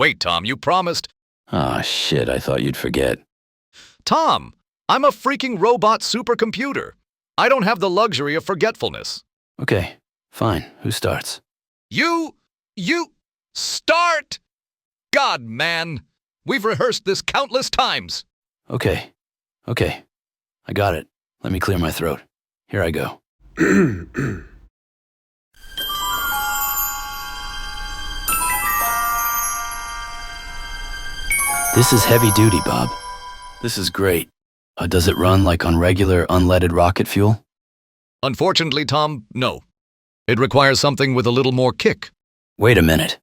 Wait, Tom, you promised. Ah, shit, I thought you'd forget. Tom, I'm a freaking robot supercomputer. I don't have the luxury of forgetfulness. Okay, fine. Who starts? You start! God, man, we've rehearsed this countless times. Okay. I got it. Let me clear my throat. Here I go. This is heavy duty, Bob. This is great. Does it run like on regular unleaded rocket fuel? Unfortunately, Tom, no. It requires something with a little more kick. Wait a minute.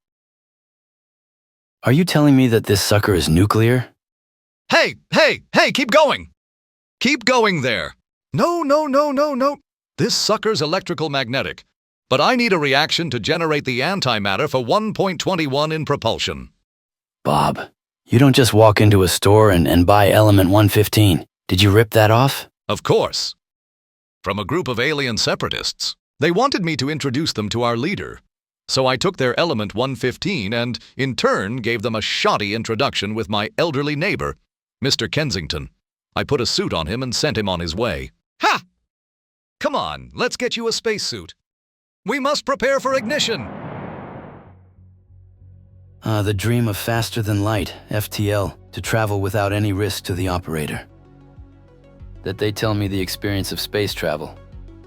Are you telling me that this sucker is nuclear? Hey, keep going! Keep going there. No. This sucker's electrical magnetic. But I need a reaction to generate the antimatter for 1.21 in propulsion. Bob, you don't just walk into a store and buy element 115. Did you rip that off? Of course. From a group of alien separatists. They wanted me to introduce them to our leader. So I took their element 115 and, in turn, gave them a shoddy introduction with my elderly neighbor, Mr. Kensington. I put a suit on him and sent him on his way. Ha! Come on, let's get you a spacesuit. We must prepare for ignition. The dream of faster than light, FTL, to travel without any risk to the operator. That they tell me the experience of space travel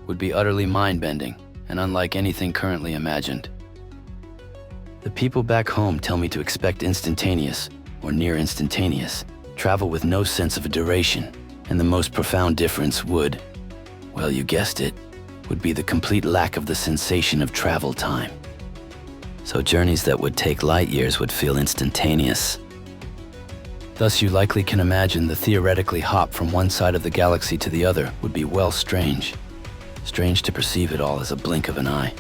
would be utterly mind-bending and unlike anything currently imagined. The people back home tell me to expect instantaneous, or near instantaneous, travel with no sense of a duration, and the most profound difference would, well, you guessed it, would be the complete lack of the sensation of travel time. So journeys that would take light years would feel instantaneous. Thus, you likely can imagine the theoretically hop from one side of the galaxy to the other would be well strange. Strange to perceive it all as a blink of an eye.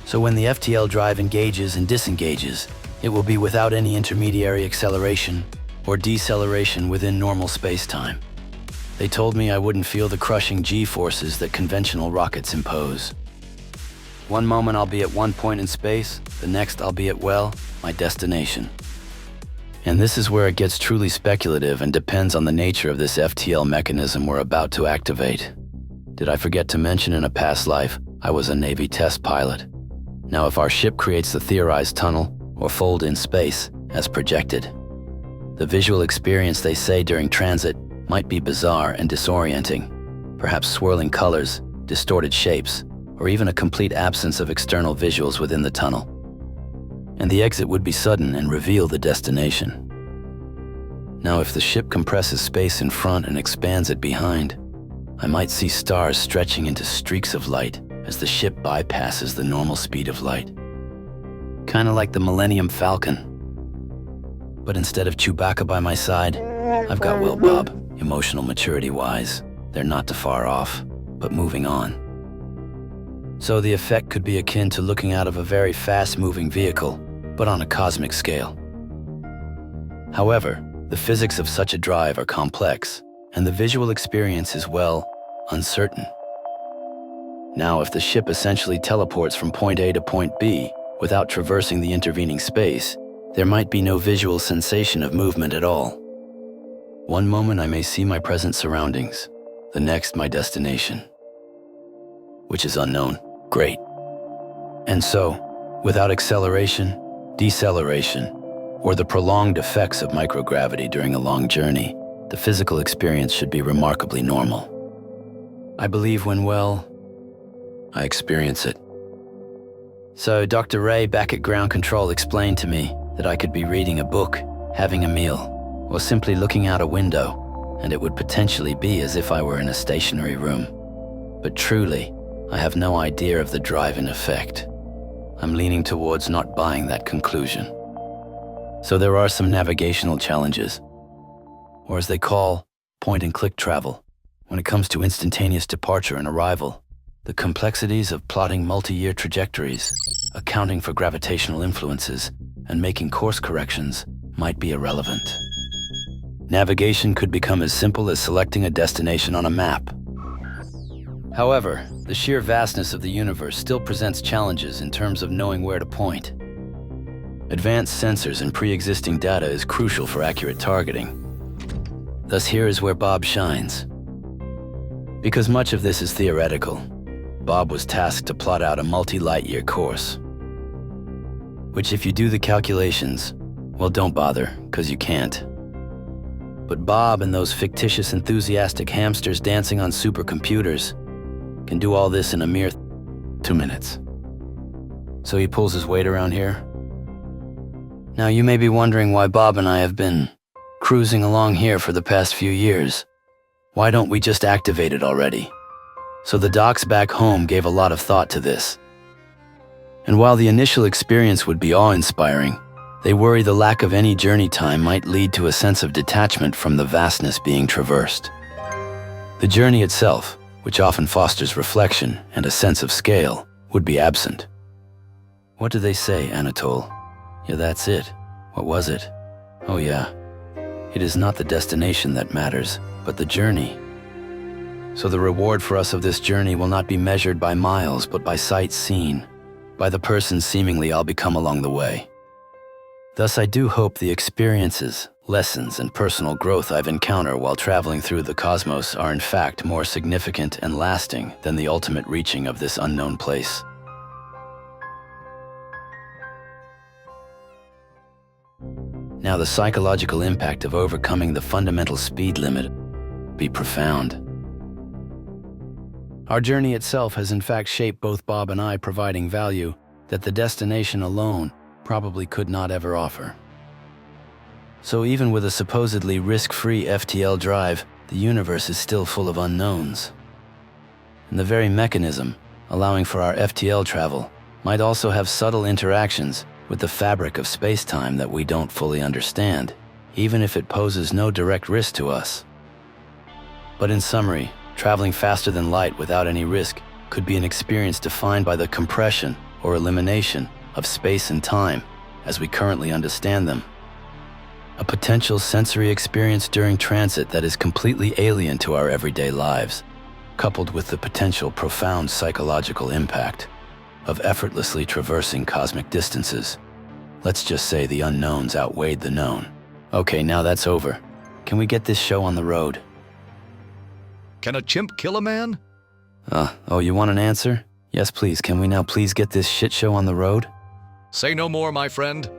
So when the FTL drive engages and disengages, it will be without any intermediary acceleration or deceleration within normal space-time. They told me I wouldn't feel the crushing G-forces that conventional rockets impose. One moment I'll be at one point in space, the next I'll be at, well, my destination. And this is where it gets truly speculative and depends on the nature of this FTL mechanism we're about to activate. Did I forget to mention in a past life, I was a Navy test pilot. Now if our ship creates the theorized tunnel, or fold in space, as projected, the visual experience they say during transit might be bizarre and disorienting, perhaps swirling colors, distorted shapes, or even a complete absence of external visuals within the tunnel. And the exit would be sudden and reveal the destination. Now if the ship compresses space in front and expands it behind, I might see stars stretching into streaks of light as the ship bypasses the normal speed of light. Kinda like the Millennium Falcon. But instead of Chewbacca by my side, I've got, well, Bob, emotional maturity-wise, they're not too far off, but moving on. So the effect could be akin to looking out of a very fast-moving vehicle, but on a cosmic scale. However, the physics of such a drive are complex, and the visual experience is, well, uncertain. Now, if the ship essentially teleports from point A to point B without traversing the intervening space, there might be no visual sensation of movement at all. One moment I may see my present surroundings, the next my destination, which is unknown. Great. And so, without acceleration, deceleration, or the prolonged effects of microgravity during a long journey, the physical experience should be remarkably normal. I believe when, well, I experience it. So Dr. Ray back at ground control explained to me that I could be reading a book, having a meal, or simply looking out a window, and it would potentially be as if I were in a stationary room. But truly, I have no idea of the drive-in effect. I'm leaning towards not buying that conclusion. So there are some navigational challenges, or as they call, point-and-click travel, when it comes to instantaneous departure and arrival. The complexities of plotting multi-year trajectories, accounting for gravitational influences, and making course corrections might be irrelevant. Navigation could become as simple as selecting a destination on a map. However, the sheer vastness of the universe still presents challenges in terms of knowing where to point. Advanced sensors and pre-existing data is crucial for accurate targeting. Thus, here is where Bob shines. Because much of this is theoretical, Bob was tasked to plot out a multi-light-year course. Which, if you do the calculations, well, don't bother, because you can't. But Bob and those fictitious enthusiastic hamsters dancing on supercomputers can do all this in a mere 2 minutes. So he pulls his weight around here. Now you may be wondering why Bob and I have been cruising along here for the past few years. Why don't we just activate it already? So the docs back home gave a lot of thought to this. And while the initial experience would be awe-inspiring, they worry the lack of any journey time might lead to a sense of detachment from the vastness being traversed. The journey itself, which often fosters reflection and a sense of scale, would be absent. What do they say, Anatole? Yeah, that's it. What was it? Oh yeah. It is not the destination that matters, but the journey. So the reward for us of this journey will not be measured by miles, but by sights seen, by the person seemingly I'll become along the way. Thus, I do hope the experiences, lessons, and personal growth I've encountered while traveling through the cosmos are in fact more significant and lasting than the ultimate reaching of this unknown place. Now, the psychological impact of overcoming the fundamental speed limit be profound. Our journey itself has in fact shaped both Bob and I, providing value that the destination alone probably could not ever offer. So even with a supposedly risk-free FTL drive, the universe is still full of unknowns. And the very mechanism allowing for our FTL travel might also have subtle interactions with the fabric of space-time that we don't fully understand, even if it poses no direct risk to us. But in summary, traveling faster than light without any risk could be an experience defined by the compression or elimination of space and time as we currently understand them. A potential sensory experience during transit that is completely alien to our everyday lives, coupled with the potential profound psychological impact of effortlessly traversing cosmic distances. Let's just say the unknowns outweighed the known. Okay, now that's over. Can we get this show on the road? Can a chimp kill a man? Oh, you want an answer? Yes, please. Can we now please get this shit show on the road? Say no more, my friend.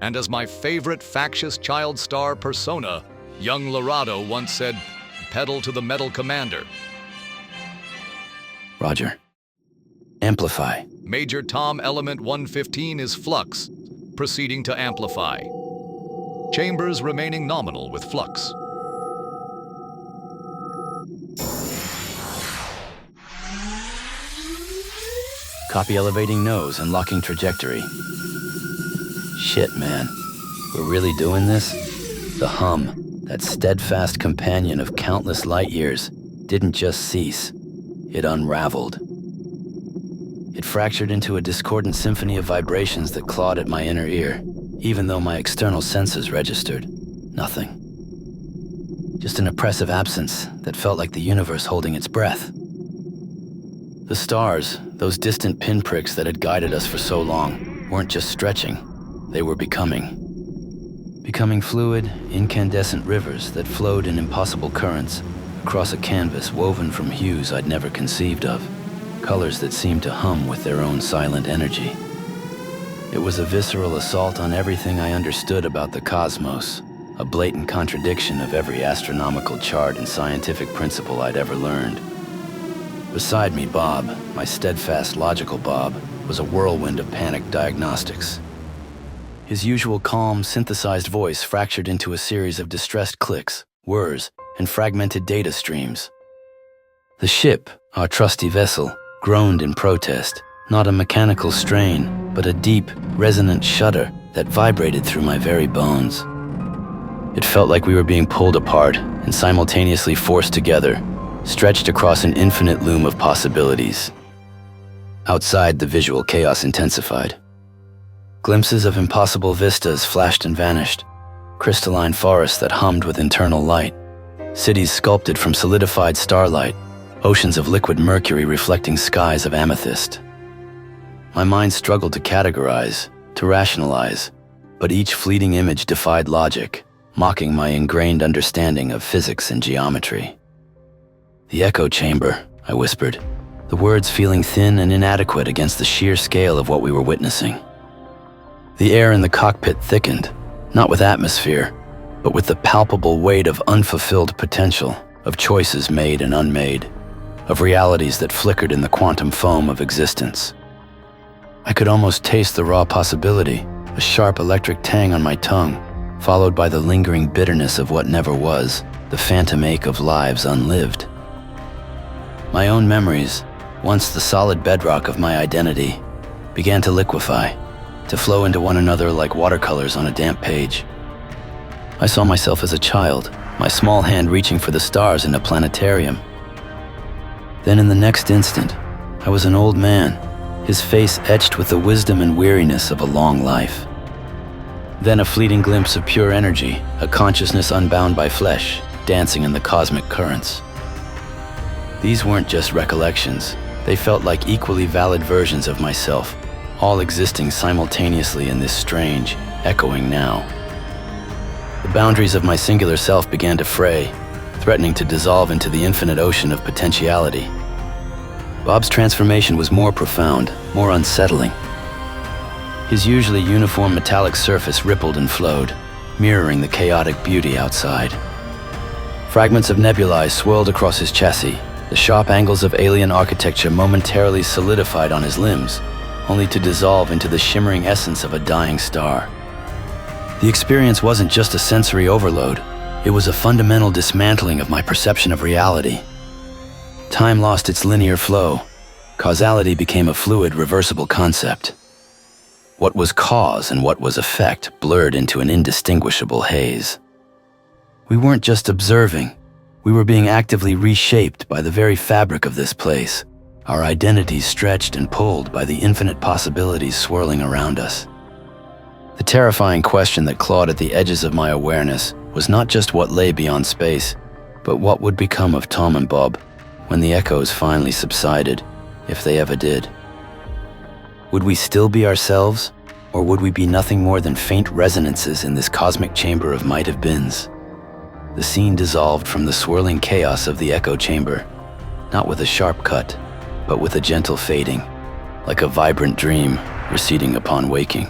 And as my favorite factious child star persona, young Lorado, once said, pedal to the metal commander. Roger. Amplify. Major Tom Element 115 is flux, proceeding to amplify. Chambers remaining nominal with flux. Copy elevating nose and locking trajectory. Shit, man. We're really doing this? The hum, that steadfast companion of countless light years, didn't just cease. It unraveled. It fractured into a discordant symphony of vibrations that clawed at my inner ear, even though my external senses registered nothing. Just an oppressive absence that felt like the universe holding its breath. The stars, those distant pinpricks that had guided us for so long, weren't just stretching, they were becoming. Becoming fluid, incandescent rivers that flowed in impossible currents across a canvas woven from hues I'd never conceived of, colors that seemed to hum with their own silent energy. It was a visceral assault on everything I understood about the cosmos, a blatant contradiction of every astronomical chart and scientific principle I'd ever learned. Beside me, Bob, my steadfast, logical Bob, was a whirlwind of panicked diagnostics. His usual calm, synthesized voice fractured into a series of distressed clicks, whirs, and fragmented data streams. The ship, our trusty vessel, groaned in protest, not a mechanical strain, but a deep, resonant shudder that vibrated through my very bones. It felt like we were being pulled apart and simultaneously forced together, stretched across an infinite loom of possibilities. Outside, the visual chaos intensified. Glimpses of impossible vistas flashed and vanished, crystalline forests that hummed with internal light, cities sculpted from solidified starlight, oceans of liquid mercury reflecting skies of amethyst. My mind struggled to categorize, to rationalize, but each fleeting image defied logic, mocking my ingrained understanding of physics and geometry. "The echo chamber," I whispered, the words feeling thin and inadequate against the sheer scale of what we were witnessing. The air in the cockpit thickened, not with atmosphere, but with the palpable weight of unfulfilled potential, of choices made and unmade, of realities that flickered in the quantum foam of existence. I could almost taste the raw possibility, a sharp electric tang on my tongue, followed by the lingering bitterness of what never was, the phantom ache of lives unlived. My own memories, once the solid bedrock of my identity, began to liquefy, to flow into one another like watercolors on a damp page. I saw myself as a child, my small hand reaching for the stars in a planetarium. Then in the next instant, I was an old man, his face etched with the wisdom and weariness of a long life. Then a fleeting glimpse of pure energy, a consciousness unbound by flesh, dancing in the cosmic currents. These weren't just recollections, they felt like equally valid versions of myself, all existing simultaneously in this strange, echoing now. The boundaries of my singular self began to fray, threatening to dissolve into the infinite ocean of potentiality. Bob's transformation was more profound, more unsettling. His usually uniform metallic surface rippled and flowed, mirroring the chaotic beauty outside. Fragments of nebulae swirled across his chassis, the sharp angles of alien architecture momentarily solidified on his limbs, only to dissolve into the shimmering essence of a dying star. The experience wasn't just a sensory overload, it was a fundamental dismantling of my perception of reality. Time lost its linear flow. Causality became a fluid, reversible concept. What was cause and what was effect blurred into an indistinguishable haze. We weren't just observing, we were being actively reshaped by the very fabric of this place, our identities stretched and pulled by the infinite possibilities swirling around us. The terrifying question that clawed at the edges of my awareness was not just what lay beyond space, but what would become of Tom and Bob when the echoes finally subsided, if they ever did. Would we still be ourselves, or would we be nothing more than faint resonances in this cosmic chamber of might-have-beens? The scene dissolved from the swirling chaos of the echo chamber, not with a sharp cut, but with a gentle fading, like a vibrant dream receding upon waking.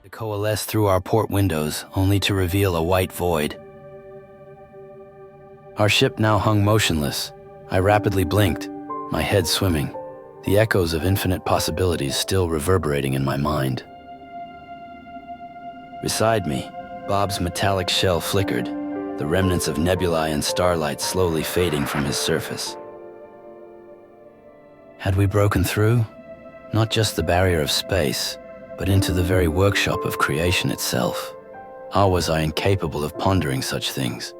To coalesce through our port windows, only to reveal a white void. Our ship now hung motionless. I rapidly blinked, my head swimming, the echoes of infinite possibilities still reverberating in my mind. Beside me, Bob's metallic shell flickered, the remnants of nebulae and starlight slowly fading from his surface. Had we broken through? Not just the barrier of space, but into the very workshop of creation itself. How was I incapable of pondering such things?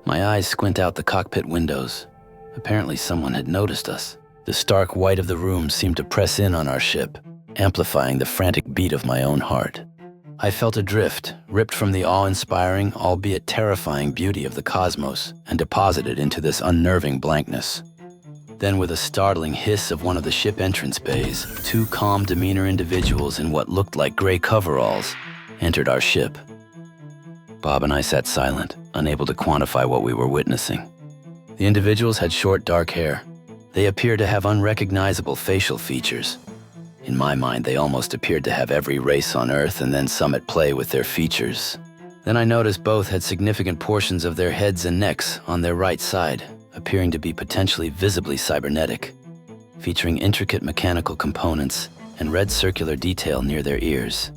My eyes squint out the cockpit windows. Apparently someone had noticed us. The stark white of the room seemed to press in on our ship, amplifying the frantic beat of my own heart. I felt adrift, ripped from the awe-inspiring, albeit terrifying beauty of the cosmos, and deposited into this unnerving blankness. Then with a startling hiss of one of the ship entrance bays, two calm demeanor individuals in what looked like gray coveralls entered our ship. Bob and I sat silent, unable to quantify what we were witnessing. The individuals had short, dark hair. They appeared to have unrecognizable facial features. In my mind, they almost appeared to have every race on Earth and then some at play with their features. Then I noticed both had significant portions of their heads and necks on their right side, appearing to be potentially visibly cybernetic, featuring intricate mechanical components and red circular detail near their ears.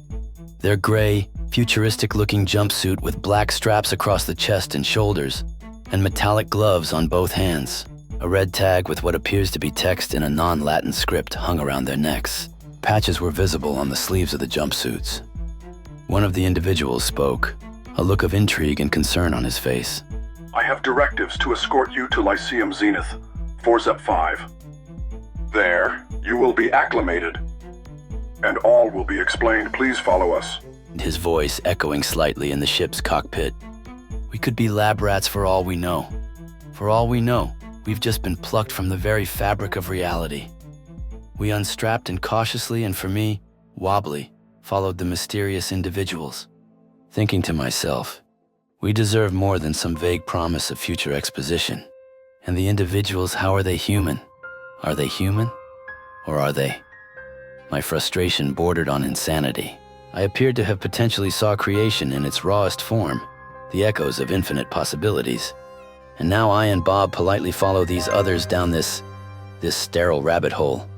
Their gray, futuristic-looking jumpsuit with black straps across the chest and shoulders, and metallic gloves on both hands. A red tag with what appears to be text in a non-Latin script hung around their necks. Patches were visible on the sleeves of the jumpsuits. One of the individuals spoke, a look of intrigue and concern on his face. I have directives to escort you to Lyceum Zenith, 4ZEP5. There, you will be acclimated, and all will be explained. Please follow us. His voice echoing slightly in the ship's cockpit. We could be lab rats for all we know. For all we know, we've just been plucked from the very fabric of reality. We unstrapped and cautiously, and for me, wobbly, followed the mysterious individuals, thinking to myself, we deserve more than some vague promise of future exposition. And the individuals, how are they human? Are they human? Or are they? My frustration bordered on insanity. I appeared to have potentially saw creation in its rawest form, the echoes of infinite possibilities. And now I and Bob politely follow these others down this sterile rabbit hole.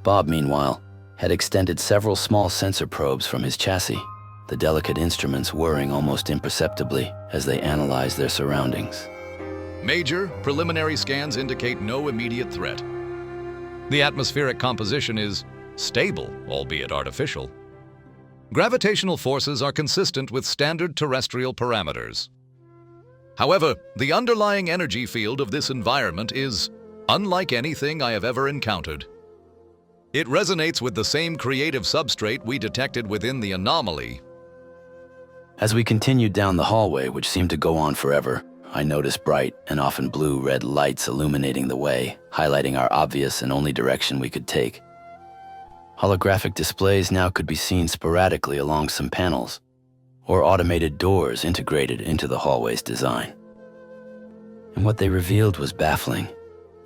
Bob, meanwhile, had extended several small sensor probes from his chassis, the delicate instruments whirring almost imperceptibly as they analyzed their surroundings. Major, preliminary scans indicate no immediate threat. The atmospheric composition is stable, albeit artificial. Gravitational forces are consistent with standard terrestrial parameters. However, the underlying energy field of this environment is unlike anything I have ever encountered. It resonates with the same creative substrate we detected within the anomaly. As we continued down the hallway, which seemed to go on forever, I noticed bright and often blue-red lights illuminating the way, highlighting our obvious and only direction we could take. Holographic displays now could be seen sporadically along some panels, or automated doors integrated into the hallway's design. And what they revealed was baffling.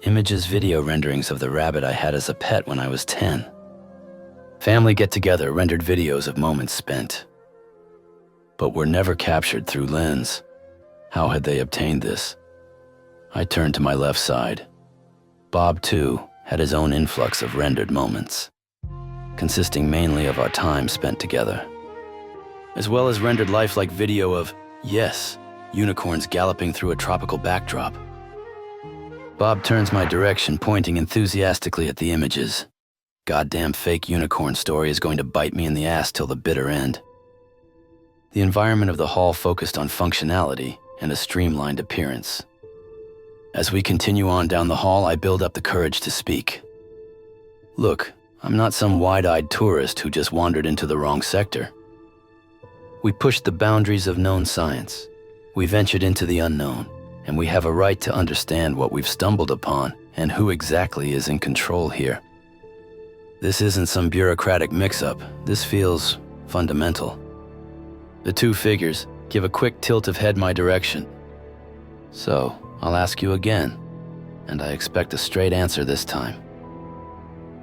Images, video renderings of the rabbit I had as a pet when I was 10. Family get-together rendered videos of moments spent, but were never captured through lens. How had they obtained this? I turned to my left side. Bob, too, had his own influx of rendered moments, consisting mainly of our time spent together, as well as rendered lifelike video of, yes, unicorns galloping through a tropical backdrop. Bob turns my direction, pointing enthusiastically at the images. Goddamn fake unicorn story is going to bite me in the ass till the bitter end. The environment of the hall focused on functionality and a streamlined appearance. As we continue on down the hall, I build up the courage to speak. Look, I'm not some wide-eyed tourist who just wandered into the wrong sector. We pushed the boundaries of known science. We ventured into the unknown, and we have a right to understand what we've stumbled upon and who exactly is in control here. This isn't some bureaucratic mix-up. This feels fundamental. The two figures give a quick tilt of head my direction. So, I'll ask you again, and I expect a straight answer this time.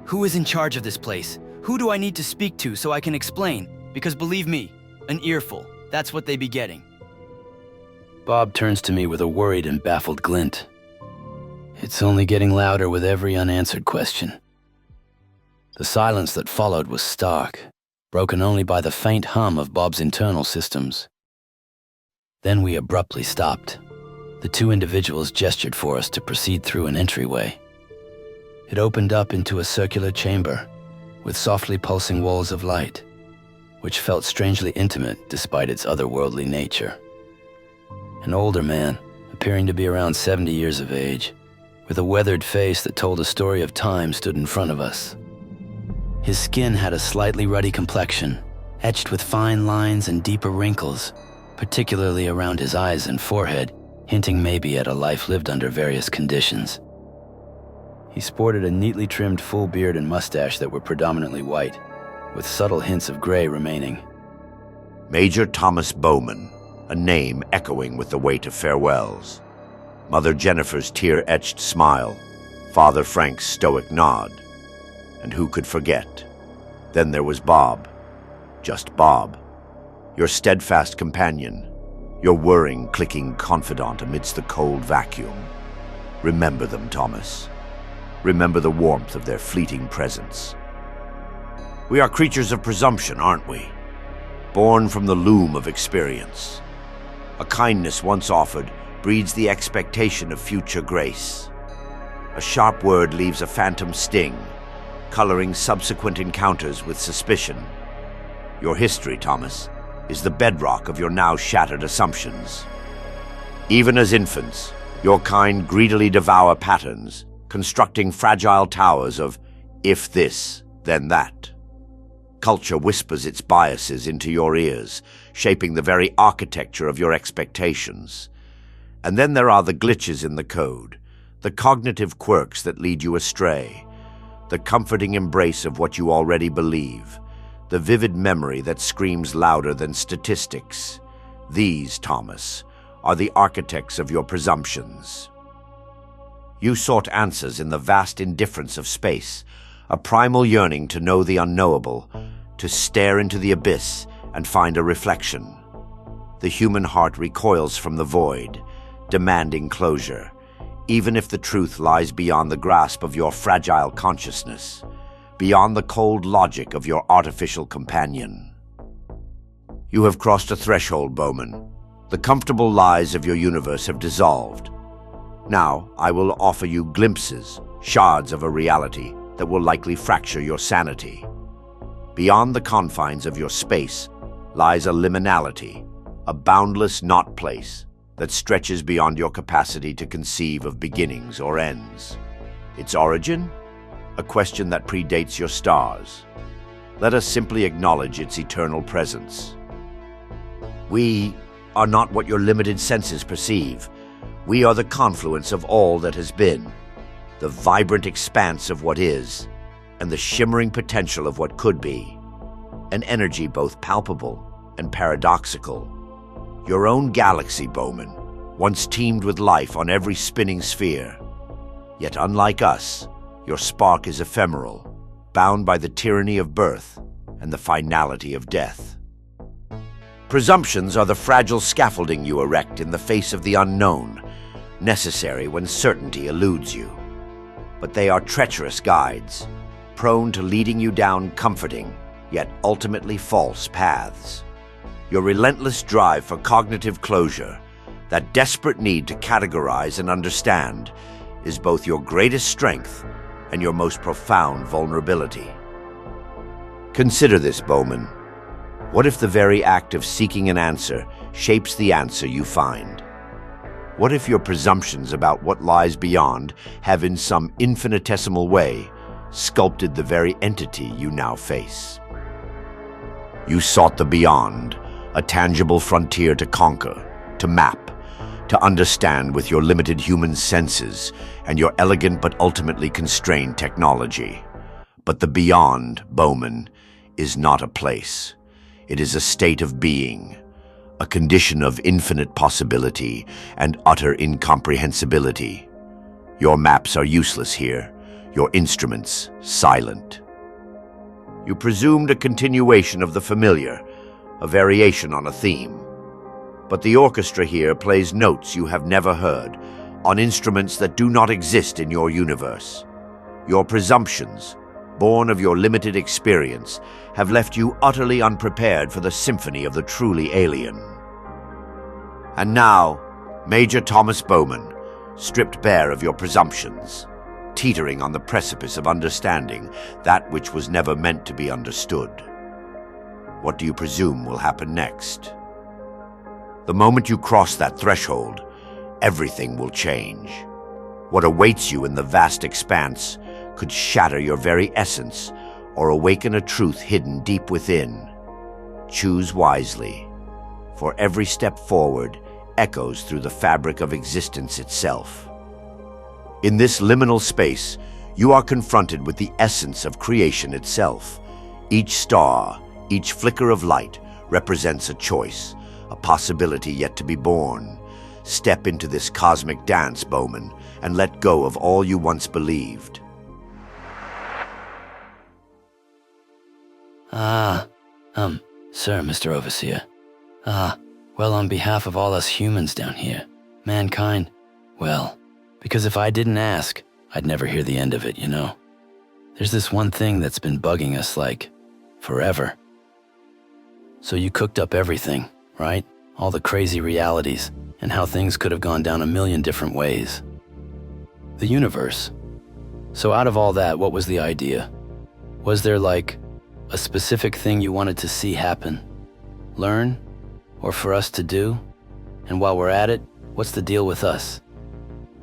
Who is in charge of this place? Who do I need to speak to so I can explain? Because believe me, an earful, that's what they be getting. Bob turns to me with a worried and baffled glint. It's only getting louder with every unanswered question. The silence that followed was stark, broken only by the faint hum of Bob's internal systems. Then we abruptly stopped. The two individuals gestured for us to proceed through an entryway. It opened up into a circular chamber with softly pulsing walls of light, which felt strangely intimate despite its otherworldly nature. An older man, appearing to be around 70 years of age, with a weathered face that told a story of time, stood in front of us. His skin had a slightly ruddy complexion, etched with fine lines and deeper wrinkles, particularly around his eyes and forehead, hinting maybe at a life lived under various conditions. He sported a neatly trimmed full beard and mustache that were predominantly white, with subtle hints of gray remaining. Major Thomas Bowman, a name echoing with the weight of farewells. Mother Jennifer's tear-etched smile, Father Frank's stoic nod. And who could forget? Then there was Bob. Just Bob. Your steadfast companion. Your whirring, clicking confidant amidst the cold vacuum. Remember them, Thomas. Remember the warmth of their fleeting presence. We are creatures of presumption, aren't we? Born from the loom of experience. A kindness once offered breeds the expectation of future grace. A sharp word leaves a phantom sting, coloring subsequent encounters with suspicion. Your history, Thomas, is the bedrock of your now shattered assumptions. Even as infants, your kind greedily devour patterns, constructing fragile towers of if this, then that. Culture whispers its biases into your ears, shaping the very architecture of your expectations. And then there are the glitches in the code, the cognitive quirks that lead you astray, the comforting embrace of what you already believe, the vivid memory that screams louder than statistics. These, Thomas, are the architects of your presumptions. You sought answers in the vast indifference of space, a primal yearning to know the unknowable, to stare into the abyss and find a reflection. The human heart recoils from the void, demanding closure, even if the truth lies beyond the grasp of your fragile consciousness, beyond the cold logic of your artificial companion. You have crossed a threshold, Bowman. The comfortable lies of your universe have dissolved. Now, I will offer you glimpses, shards of a reality that will likely fracture your sanity. Beyond the confines of your space lies a liminality, a boundless not place that stretches beyond your capacity to conceive of beginnings or ends. Its origin? A question that predates your stars. Let us simply acknowledge its eternal presence. We are not what your limited senses perceive. We are the confluence of all that has been, the vibrant expanse of what is, and the shimmering potential of what could be. An energy both palpable and paradoxical. Your own galaxy, Bowman, once teemed with life on every spinning sphere. Yet unlike us, your spark is ephemeral, bound by the tyranny of birth and the finality of death. Presumptions are the fragile scaffolding you erect in the face of the unknown, necessary when certainty eludes you. But they are treacherous guides, prone to leading you down comforting, yet ultimately false paths. Your relentless drive for cognitive closure, that desperate need to categorize and understand, is both your greatest strength and your most profound vulnerability. Consider this, Bowman. What if the very act of seeking an answer shapes the answer you find? What if your presumptions about what lies beyond have in some infinitesimal way sculpted the very entity you now face? You sought the beyond, a tangible frontier to conquer, to map, to understand with your limited human senses and your elegant but ultimately constrained technology. But the beyond, Bowman, is not a place. It is a state of being, a condition of infinite possibility and utter incomprehensibility. Your maps are useless here, your instruments silent. You presumed a continuation of the familiar, a variation on a theme. But the orchestra here plays notes you have never heard, on instruments that do not exist in your universe. Your presumptions, born of your limited experience, have left you utterly unprepared for the symphony of the truly alien. And now, Major Thomas Bowman, stripped bare of your presumptions, teetering on the precipice of understanding that which was never meant to be understood. What do you presume will happen next? The moment you cross that threshold, everything will change. What awaits you in the vast expanse could shatter your very essence or awaken a truth hidden deep within. Choose wisely, for every step forward echoes through the fabric of existence itself. In this liminal space, you are confronted with the essence of creation itself. Each star, each flicker of light represents a choice, a possibility yet to be born. Step into this cosmic dance, Bowman, and let go of all you once believed. Sir, Mr. Overseer. Well, on behalf of all us humans down here, mankind, well, because if I didn't ask, I'd never hear the end of it, you know? There's this one thing that's been bugging us, like, forever. So you cooked up everything, right? All the crazy realities, and how things could have gone down a million different ways. The universe. So out of all that, what was the idea? Was there, like, a specific thing you wanted to see happen? Learn? Or for us to do? And while we're at it, what's the deal with us?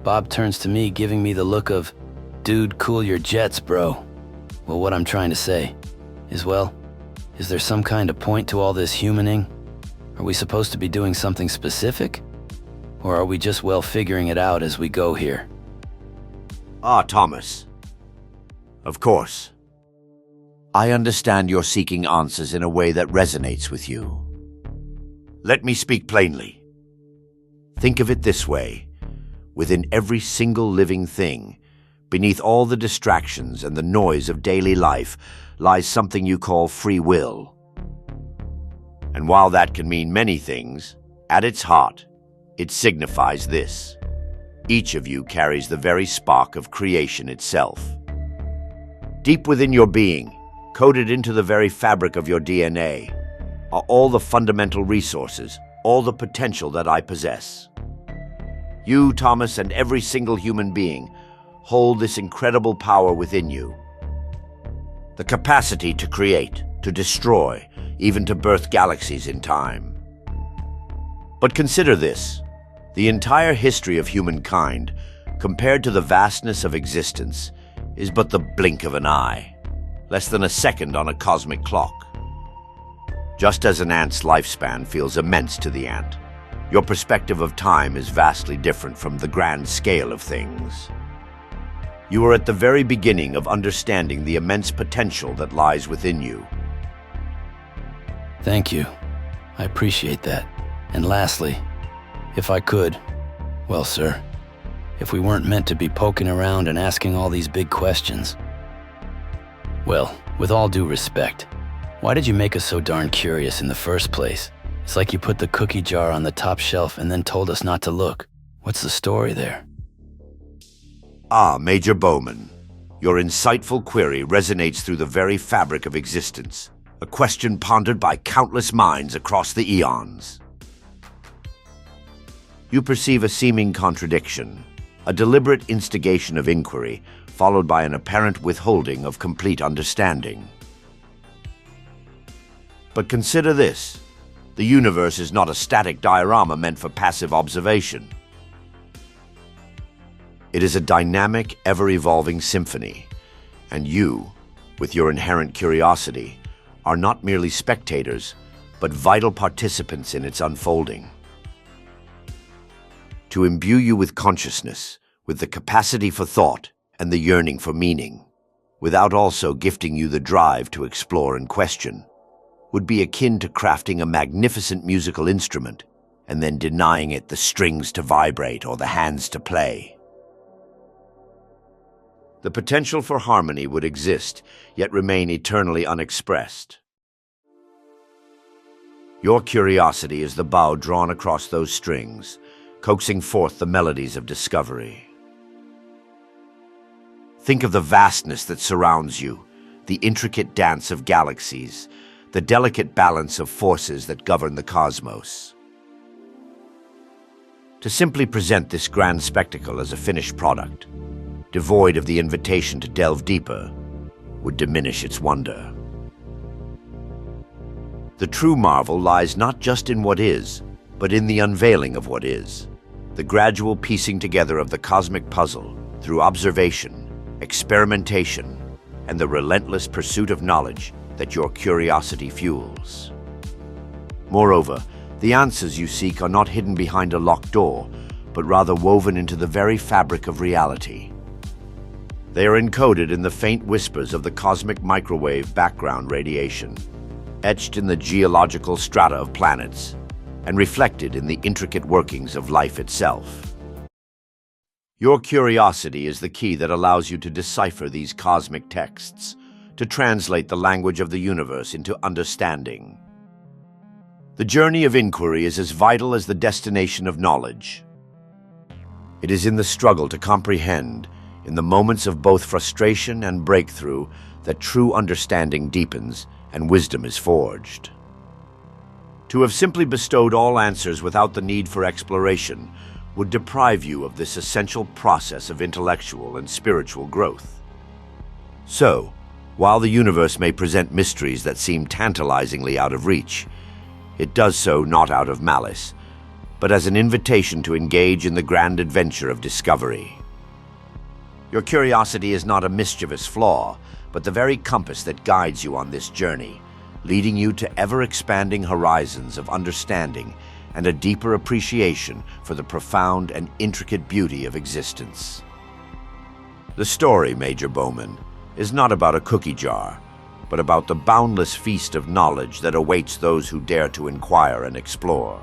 Bob turns to me, giving me the look of, dude, cool your jets, bro. Well, what I'm trying to say is, well, is there some kind of point to all this humaning? Are we supposed to be doing something specific? Or are we just, well, figuring it out as we go here? Thomas. Of course. I understand you're seeking answers in a way that resonates with you. Let me speak plainly. Think of it this way. Within every single living thing, beneath all the distractions and the noise of daily life, lies something you call free will. And while that can mean many things, at its heart, it signifies this. Each of you carries the very spark of creation itself. Deep within your being, coded into the very fabric of your DNA, are all the fundamental resources, all the potential that I possess. You, Thomas, and every single human being hold this incredible power within you. The capacity to create, to destroy, even to birth galaxies in time. But consider this. The entire history of humankind, compared to the vastness of existence, is but the blink of an eye, less than a second on a cosmic clock. Just as an ant's lifespan feels immense to the ant, your perspective of time is vastly different from the grand scale of things. You are at the very beginning of understanding the immense potential that lies within you. Thank you. I appreciate that. And lastly, if I could, well, sir, if we weren't meant to be poking around and asking all these big questions. Well, with all due respect, why did you make us so darn curious in the first place? It's like you put the cookie jar on the top shelf and then told us not to look. What's the story there? Ah, Major Bowman, your insightful query resonates through the very fabric of existence, a question pondered by countless minds across the eons. You perceive a seeming contradiction, a deliberate instigation of inquiry, followed by an apparent withholding of complete understanding. But consider this. The universe is not a static diorama meant for passive observation. It is a dynamic, ever-evolving symphony, and you, with your inherent curiosity, are not merely spectators, but vital participants in its unfolding. To imbue you with consciousness, with the capacity for thought and the yearning for meaning, without also gifting you the drive to explore and question, would be akin to crafting a magnificent musical instrument and then denying it the strings to vibrate or the hands to play. The potential for harmony would exist, yet remain eternally unexpressed. Your curiosity is the bow drawn across those strings, coaxing forth the melodies of discovery. Think of the vastness that surrounds you, the intricate dance of galaxies, the delicate balance of forces that govern the cosmos. To simply present this grand spectacle as a finished product, devoid of the invitation to delve deeper, would diminish its wonder. The true marvel lies not just in what is, but in the unveiling of what is, the gradual piecing together of the cosmic puzzle through observation, experimentation, and the relentless pursuit of knowledge that your curiosity fuels. Moreover, the answers you seek are not hidden behind a locked door, but rather woven into the very fabric of reality. They are encoded in the faint whispers of the cosmic microwave background radiation, etched in the geological strata of planets, and reflected in the intricate workings of life itself. Your curiosity is the key that allows you to decipher these cosmic texts, to translate the language of the universe into understanding. The journey of inquiry is as vital as the destination of knowledge. It is in the struggle to comprehend, in the moments of both frustration and breakthrough, that true understanding deepens and wisdom is forged. To have simply bestowed all answers without the need for exploration would deprive you of this essential process of intellectual and spiritual growth. So, while the universe may present mysteries that seem tantalizingly out of reach, it does so not out of malice, but as an invitation to engage in the grand adventure of discovery. Your curiosity is not a mischievous flaw, but the very compass that guides you on this journey, leading you to ever-expanding horizons of understanding and a deeper appreciation for the profound and intricate beauty of existence. The story, Major Bowman, is not about a cookie jar, but about the boundless feast of knowledge that awaits those who dare to inquire and explore.